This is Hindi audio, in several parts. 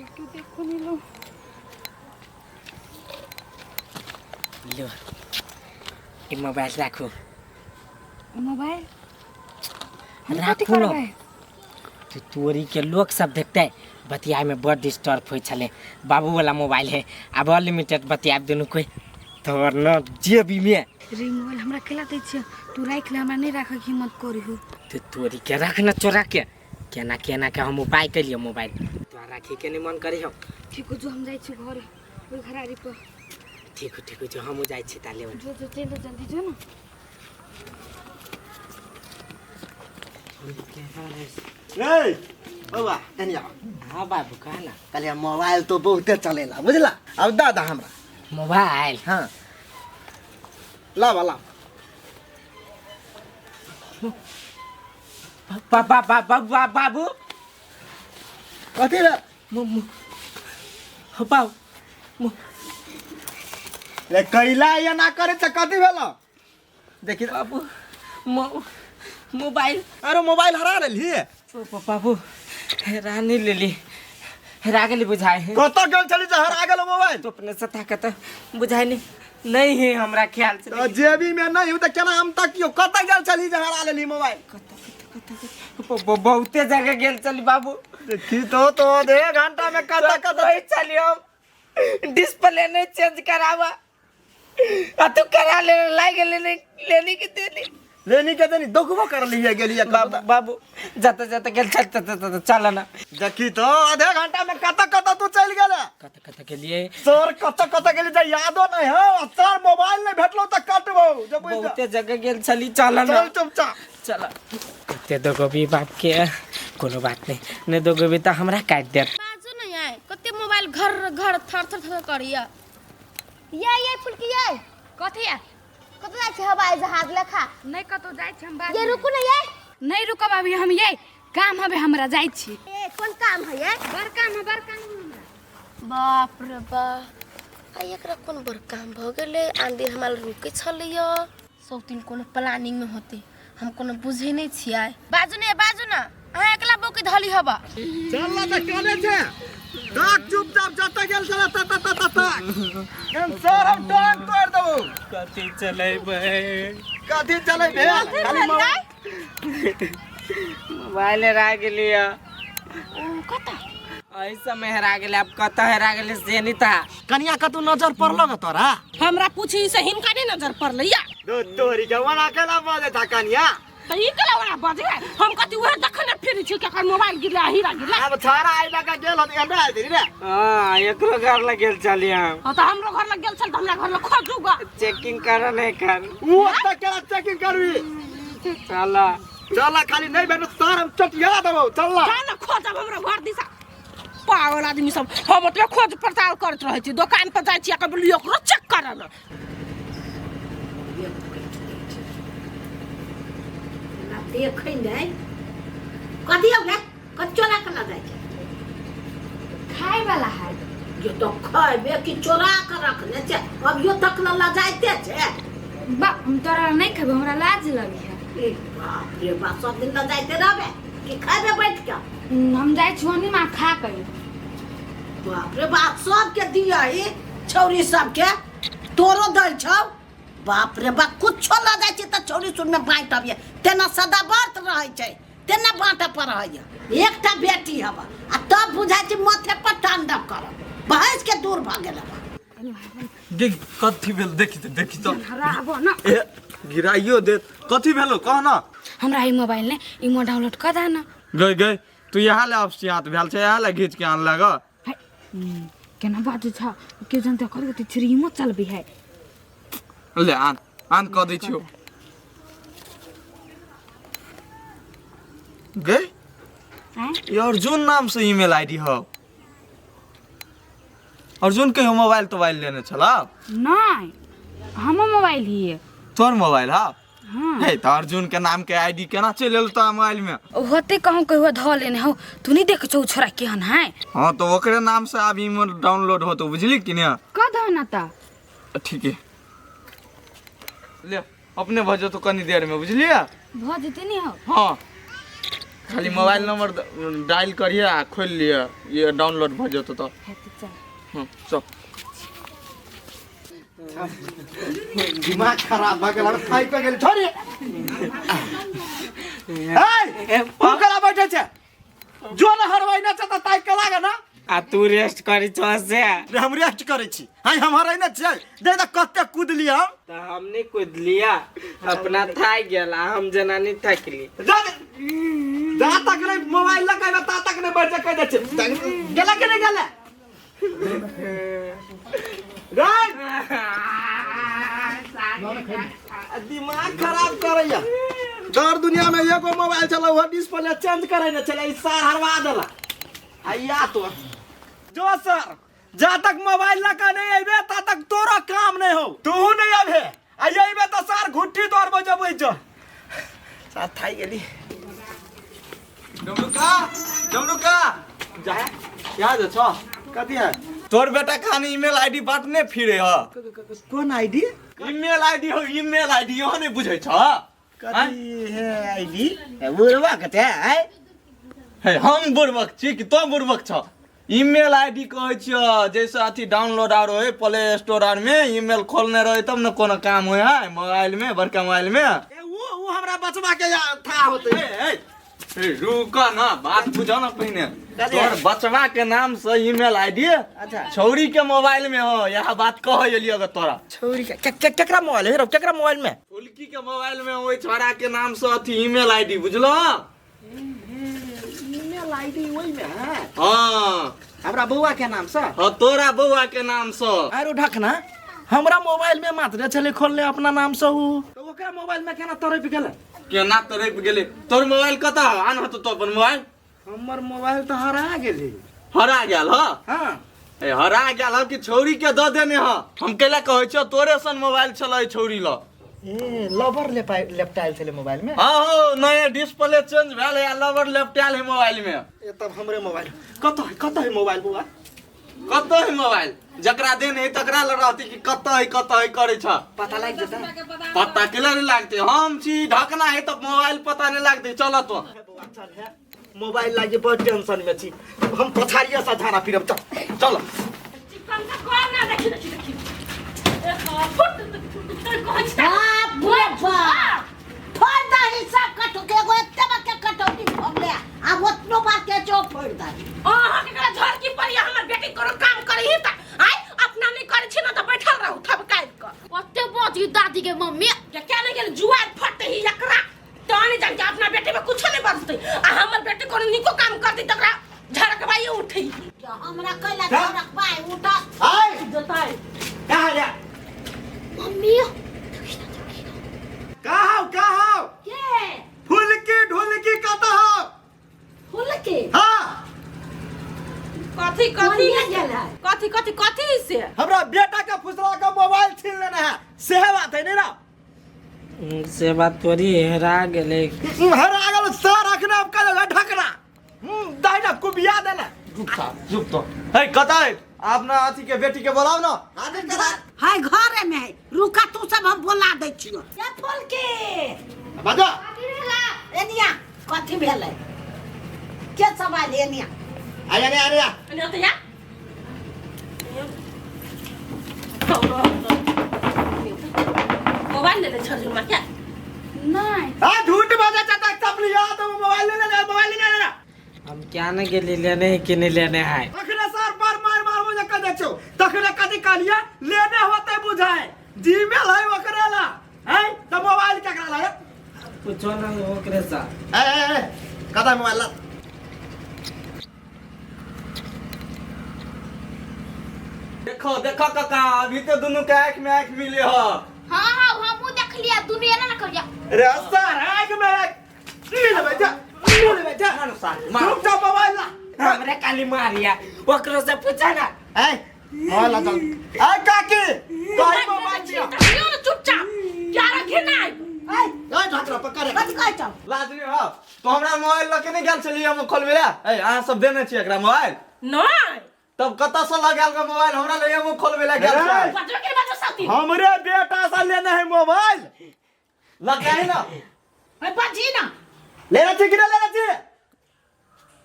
একটু দেখো নিল लो ये मोबाइल राखो मोबाइल राखो न तो तोरी के लोग सब देखते बतिया में बड़ डिस्टर्ब हो छले बाबू वाला मोबाइल है अब अनलिमिटेड बतिया दोनों कोई तोर न जेबी में रे मोबाइल हमरा केला दै छ तू राख ले हमरा नहीं राख के हिम्मत करी हो तो तोरी के रखना चोरा के केना केना के हम उपाय कर लियो मोबाइल तो राखी के नहीं मन करी हो ठीक हो जो हम जाई छी घर ओइ घरारी पर ठीक हो जो हम जाई छी ताले जो चल जल्दी जो ना ए बाबा कनिया हां बाबू कहना कलिया मोबाइल तो बहुते चलेला बुझला अब दादा हमरा मोबाइल हां ला वाला बाबू कथि रे बाबू ले कैला या ना करे त कथि भेल देखि बाबू मोबाइल अरे मोबाइल हरा रहली बाबू रानी लेली हरा गेली बुझाए कत गेल छली जे हरा गेल मोबाइल तो अपने सता के तो बुझाए नहीं है हमरा ख्याल से तो जेबी में नहीं हो त केना हम तक कियो कत गेल छली जे हरा लेली मोबाइल बहुते जगह गेल चली बाबू देखी तो दे घंटा में कत चली हम डिस्प्ले नहीं चेंज करावा तू करा ले लाग लेनी के देनी लेनी के देनी दोखबो कर लिया गेलिया बाबू जाता जाता गेल चल ना देखी तो आधे घंटा में कत तू चल गेले कत के लिए सर कत गेली जे यादो नहीं है सर मोबाइल नहीं भेटलो त कटबो जब बहुते जगह गेल चली चल ना चल चुपचाप चल ते दो गोबी बाप के कोनो बात नहीं ने दो गोबी त हमरा काट दे बाजू नहीं आए कते मोबाइल घर घर थर थर थर करिया ये फुलकी ये कथि या कत जाय छै हवाई जहाज लेखा नहीं कतो जाई छी हम बात ये रुकू ना ये नहीं रुकब अभी हम ये काम हबे हमरा जाई छी ए कोन काम है ये बड़ काम हमरा बाप रे बाप आ एकरा कोन बड़ काम भ गेले आंधी हमरा रुके छलियो सब दिन कोनो प्लानिंग में होते हम कोनो बुझे नहीं छियै बाजू ना अहाँ एकला बोकी धली हबा चल ना त केने छै डाक चुपचाप जत गेल चला त हम सर हम डाक तोड़ दबो कथि चलै बे खाली मोबाइल हरा गेलिया ओ कता ऐसा में हरा गेले अब कत हरा गेले से नहीं था कनिया का तू नजर पड़लो ग तोरा हमरा पूछी से हिनका नहीं नजर पड़लैया दो तोरी के वना केला बाजे था कनिया त ई केला वाला बजे हम कति उहे देखने फिर छी के मोबाइल गिरला हीरा गिरला अब छारा आइला का गेल होत एमे आइ रे हां एकरो घर लग गेल चली हम त हमरो घर लग गेल चल त हमरा घर लग खोजूगा चेकिंग कर नहीं कर वो त केला चेकिंग करबी चला खाली नहीं भेट सर हम चटिया देबो चल ना खोजब हमरा घर दिशा पागल आदमी सब हम ओतबे खोज पड़ताल करत रहै छी दुकान पर जाय छी कबल ओकरो चेक करन देखै नै कथि हो गए चोरा के न जाय छै खाए वाला है जो तो खैबे कि चोरा के रखने छै अब यो तक न ला जाइते छै बा हम तोरा नहीं खेब हमरा लाज लगी है ए बाप रे बाप सब दिन न जाइते रहबे कि खैबे बैठ के हम जाई छोनी मां खा के बाप रे बाप सब के दिया ई छौरी सब के तोरो दल छौ बाप रे बाप कुछो ला जाय छै त छौरी सुन में बांट अबिए तेना सदा व्रत रहै छै तेना बांटे पर रहैया एकटा बेटी हबा आ तब बुझाय छै माथे पर तांडव करब बहस के दूर भ गेल देख कथि भेल देखि तो हराबो ना ए गिराइयो दे कथि भेलो कह ना हमरा ई मोबाइल ने इमो डाउनलोड कर दा ना गई तू यहाँ ले आपसी हाथ भेल छै यहाँ ले घीच के आन लगा केना बाजू छ के जनता करबे त छरी मत चलबी है ले आन क दै छियो गई हैं ये अर्जुन नाम से ईमेल आईडी हो अर्जुन के मोबाइल लेने छला नहीं हम मोबाइल ही है तोर मोबाइल हा हां हे त अर्जुन के नाम के आईडी केना चल गेल त मोबाइल में होते कहूं कहियो ध लेने हो तू नहीं देख छौ छोरा केहन है हां तो ओकरे नाम से अब ईमेल डाउनलोड हो तो बुझली कि ने क द ना ता ठीक है ले अपने भजो तो कनी देर में बुझलिए भ जते नहीं हो हाँ खाली मोबाइल नंबर डायल करिए आ खोल लिए ये डाउनलोड भ जतो तो हेतु चल हाँ चल दिमाग खराब भ गेल खाइ पे गेल छोड़ी ए ओकरा बैठे छे जो न हरवाई न त ताइ के लागे ना आ तू रेस्ट करी छ से हम रेस्ट करे छी हाय हम हराई न छै दे त कते कूद लिया हम तो हमने कूद लिया अपना थाक गेला हम जनानी थकली जा तक नहीं मोबाइल लगाए ता तक नहीं बैठ के दे छै गेला के नहीं गेला राइट दिमाग खराब करैया दर दुनिया में एगो मोबाइल चला वो डिस्प्ले चेंज करे न चला ई सार हरवा देला आइया तो जो सर जा तक मोबाइल लगा नहीं आइबे ता तक तोरा काम नहीं हो तू नहीं आबे आइबे तो सार घुट्टी तोड़ बजबै जो साथ थाई गेली जमनुका जा याद छ कथि है तोर बेटा खानी ईमेल आईडी बांटने फिरे ह कौन आईडी ईमेल आईडी हो ईमेल आईडी हो नहीं बुझै छ कथि है आईडी बुरवा कते है हे हम बुर्बक छी कि तो बुर्बक छ ईमेल आईडी कहै छियो जैसे अथी डाउनलोड आर होय प्ले स्टोर आर में ईमेल खोलने रहे तब न कोनो काम होय है मोबाइल में बड़का मोबाइल में वो हमरा बचवा के था होते रुक ना बात बुझो ना पहिने तोर बचवा के नाम से ईमेल आईडी अच्छा छौरी के मोबाइल में हो यह बात कह एलियो अगर तोरा छोरी के केकरा मोबाइल है केकरा मोबाइल में फुलकी के मोबाइल में ओइ छोरा के नाम से अथी ईमेल आईडी बुझलो ईमेल आईडी वही में है हां हमरा बउआ के नाम से हां तोरा बउआ के नाम से आरो ढकना हमरा मोबाइल में मात्र चले खोलले अपना नाम से उ तो ओकरा मोबाइल में केना तरफ गेले केना तरफ गेले तोर मोबाइल कता आन हत तो अपन मोबाइल हमर मोबाइल तो हरा गेली हरा गेल ह हां ए हरा गेल ह कि छौरी के द देने ह हम केला कहै छ तोरे सन मोबाइल छलै छौरी ल ए लवर लेफ्टाइल छले मोबाइल में हां हो नया डिस्प्ले चेंज भेल है लवर लेफ्टाइल है मोबाइल में ए तब हमरे मोबाइल कत है मोबाइल बुआ कत है मोबाइल जकरा देने है तकरा ल रहती कि कत है करे छ पता लाग जता पता केला नहीं लागते हम छी ढकना है तो मोबाइल पता नहीं लागते चल तो चल है मोबाइल लागे बहुत टेंशन में छी हम पछाड़िया सा झाना फिरब चल बाप रे बाप फोड़ दा हिसाब कटो के एगो एते बके कटौती भगले अब ओतनो बार के चो फोड़ दा अहाँ केकरा झड़ की परिया हमर बेटी कोनो काम करही त आइ अपना नहीं करे छी न त बैठल रहू थप काट क ओते बात दादी के मम्मी के नहीं गेल जुआर फटे ही एकरा ताने जान के अपना बेटी में कुछ नहीं बचते आ हमर बेटी कोनो निको काम करती तकरा झड़क बाई उठी हमरा कहला झड़क बाई उठा आय जताई कहां जा मम्मी कहां के फुलकी ढुलकी कत हो फूल के हां कथी कथी कथी से हमरा बेटा का फुसला का मोबाइल छीन लेना है से बात है नहीं ना से बात तोरी हेरा गेले हरा गेल सर रखना अब का ढकना दाइना कुबिया देना चुप तो है कता है अपना अथी के बेटी के बोलाओ ना हाजिर करा हाय घरे में है रुका तू सब हम बोला दै छियो या फूल के बाजा एनिया कथी भेलै के सवाल एनिया आया ने आया अने त या मोबाइल ले ले छोड़ मा क्या नहीं हां झूठ बाजा चाटा चपलिया तो मोबाइल ले ले हम क्या न गेली लेने कि नहीं लेने है अखरे सर पर मार मुझे कह दे छो तखरे कथी कहलिया लेने होते बुझाए जीमेल है ओकरेला है तो मोबाइल केकरा ला कुछो ना ओकरे सा ए कदा मोबाइल ला देखो काका अभी तो दोनों के आंख में आंख मिले हो हां हां हमहु देख लिया दुनिया ना करिया रे सर आंख में ले बेटा चुप चाप मोबाइल ला हमरे काली मारिया ओकरो से पूछा ना ए मोबाइल ला चल ए काकी कोई मोबाइल दिया यो ना चुपचाप क्या रखे ना ए ढकरा पकड़े कथी कहै छौ लाजमी हो तो हमरा मोबाइल लेके नहीं गेल छलिए हम खोलबे ए अहाँ सब देने छी एकरा मोबाइल नहीं तब कत से लगाल का मोबाइल हमरा ले हम खोलबे ला गेल छै बजो के बात साथी हमरे बेटा से लेना है मोबाइल लगाई ना है बाजी ना लेना चाहिए कि नहीं लेना चाहिए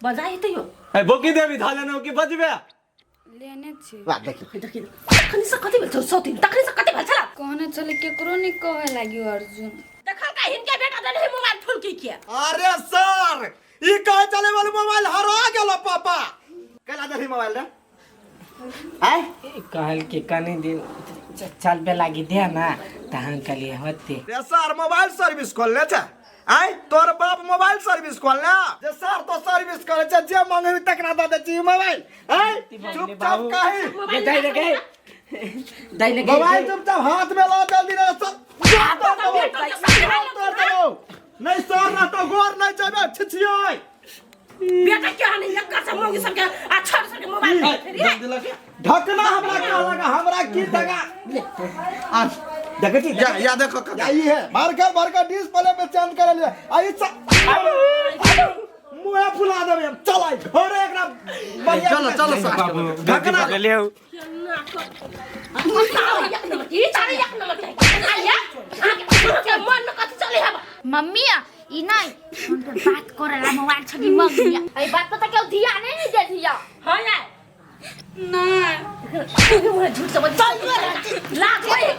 बजाई तो यो ए बोकी देवी धाले न कि बजबे लेने छी वाह देखि देखि तखनी से कति भेल सौतिन तखनी से कति भेल छला कहने चले केकरो नहीं कहे लागियो अर्जुन देखल का हिनके बेटा देले मोबाइल फुलकी के अरे सर ई कहे चले वाला मोबाइल हरा गेलो पापा कला देखि मोबाइल रे आय कहल के कनी दिन चलबे लागी दे ना तहन कलिए होते रे सर मोबाइल सर्विस खोलने छ आय तोर बाप मोबाइल सर्विस खोलने जे सर तो सर्विस करे छ जे मांगे तक ना दे छी मोबाइल आय चुपचाप काहे ये दई लगे दई लगे मोबाइल चुपचाप हाथ में ला जल्दी रे सर नहीं सर ना तो गोर नहीं जाबे छिछियोय बेटा के हने एक से मोगी सब के अच्छा से मोबाइल ढकना हमरा का लगा हमरा की दगा आ देखे छी या देखो यही है मार डिस्प्ले पे चेंज कर ले आई मुंह फुला देबे चल आई घर एकरा बढ़िया चलो बाबू ढकना ले ई चारे एक नंबर के आया के मन में कथि चले हबा मम्मी ई नहीं उनके बात करेला मोबाइल छगी मम्मी आई बात पता क्यों ध्यान नहीं दे दिया हां यार नहीं मुझे झूठ समझ चल लाख होए